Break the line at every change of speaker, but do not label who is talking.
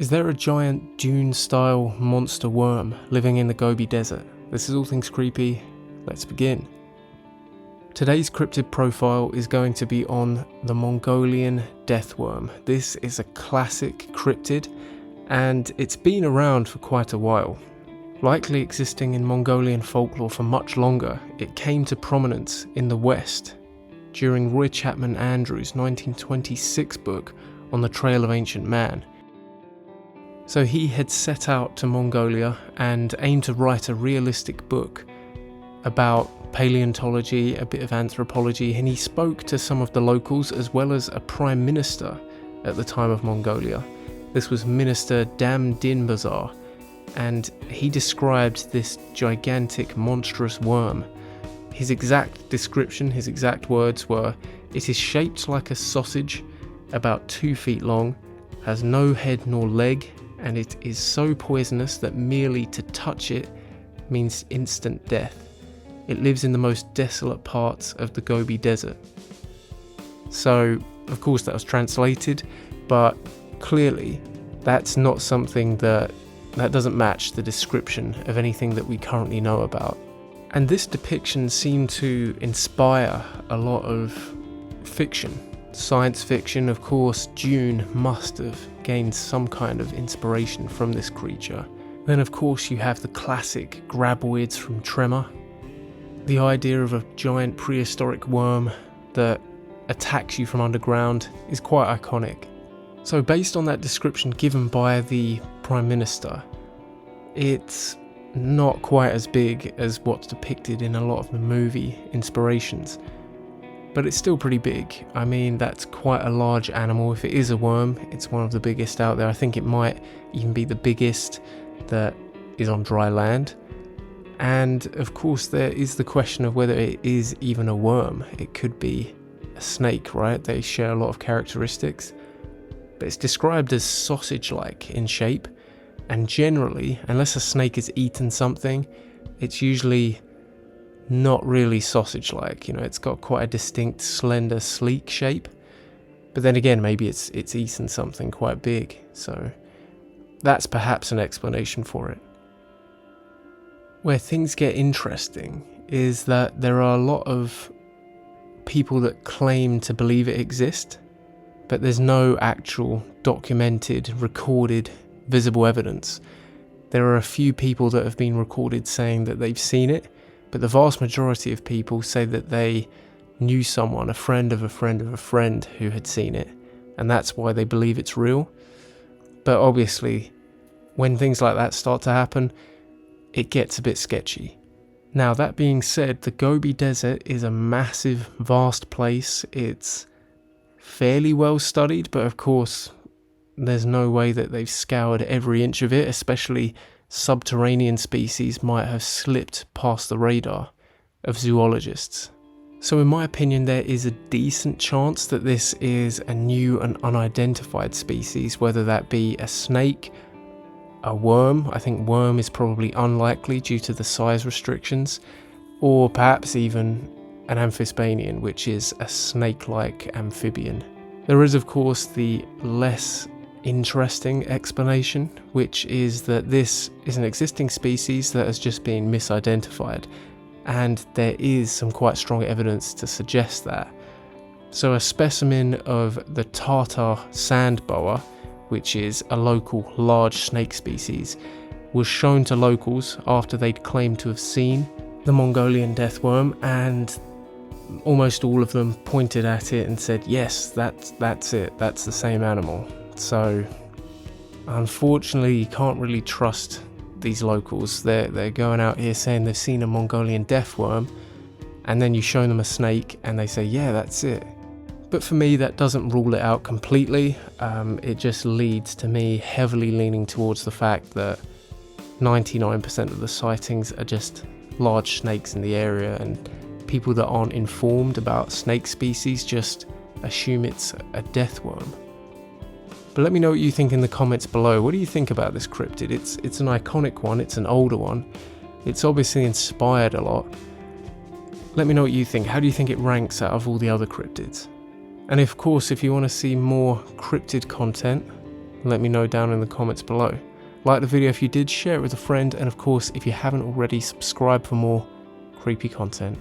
Is there a giant dune-style monster worm living in the Gobi Desert? This is All Things Creepy. Let's begin. Today's cryptid profile is going to be on the Mongolian Death Worm. This is a classic cryptid, and it's been around for quite a while. Likely existing in Mongolian folklore for much longer, it came to prominence in the West during Roy Chapman Andrews' 1926 book On the Trail of Ancient Man. So he had set out to Mongolia and aimed to write a realistic book about paleontology, a bit of anthropology, and he spoke to some of the locals as well as a prime minister at the time of Mongolia. This was Minister Dam Dinbazar, and he described this gigantic monstrous worm. His exact description, his exact words were, "It is shaped like a sausage, about 2 feet long, has no head nor leg, and it is so poisonous that merely to touch it means instant death. It lives in the most desolate parts of the Gobi Desert." So, of course that was translated, but clearly that's not something that doesn't match the description of anything that we currently know about. And this depiction seemed to inspire a lot of fiction. Science fiction, of course. Dune must have gained some kind of inspiration from this creature. Then of course you have the classic graboids from Tremor. The idea of a giant prehistoric worm that attacks you from underground is quite iconic. So based on that description given by the Prime Minister, it's not quite as big as what's depicted in a lot of the movie inspirations. But it's still pretty big. I mean, that's quite a large animal. If it is a worm, it's one of the biggest out there. I think it might even be the biggest that is on dry land. And of course there is the question of whether it is even a worm. It could be a snake, right? They share a lot of characteristics. But it's described as sausage-like in shape. And generally, unless a snake has eaten something, it's usually not really sausage-like. You know, it's got quite a distinct, slender, sleek shape. But then again, maybe it's eaten something quite big. So that's perhaps an explanation for it. Where things get interesting is that there are a lot of people that claim to believe it exists, but there's no actual documented, recorded, visible evidence. There are a few people that have been recorded saying that they've seen it, but the vast majority of people say that they knew someone, a friend of a friend of a friend who had seen it, and that's why they believe it's real. But obviously, when things like that start to happen, it gets a bit sketchy. Now, that being said, the Gobi Desert is a massive, vast place. It's fairly well studied, but of course, there's no way that they've scoured every inch of it, especially subterranean species might have slipped past the radar of zoologists. So in my opinion, there is a decent chance that this is a new and unidentified species, whether that be a snake, a worm. I think worm is probably unlikely due to the size restrictions, or perhaps even an amphisbaenian, which is a snake-like amphibian. There is of course the less interesting explanation, which is that this is an existing species that has just been misidentified, and there is some quite strong evidence to suggest that. So a specimen of the Tartar sand boa, which is a local large snake species, was shown to locals after they'd claimed to have seen the Mongolian death worm, and almost all of them pointed at it and said, yes, that's it, that's the same animal. So unfortunately you can't really trust these locals. They're going out here saying they've seen a Mongolian death worm, and then you show them a snake and they say, yeah, that's it. But for me, that doesn't rule it out completely. It just leads to me heavily leaning towards the fact that 99% of the sightings are just large snakes in the area, and people that aren't informed about snake species just assume it's a death worm. But let me know what you think in the comments below. What do you think about this cryptid? It's an iconic one, it's an older one. It's obviously inspired a lot. Let me know what you think. How do you think it ranks out of all the other cryptids? And of course, if you want to see more cryptid content, let me know down in the comments below. Like the video if you did, share it with a friend, and of course if you haven't already, subscribe for more creepy content.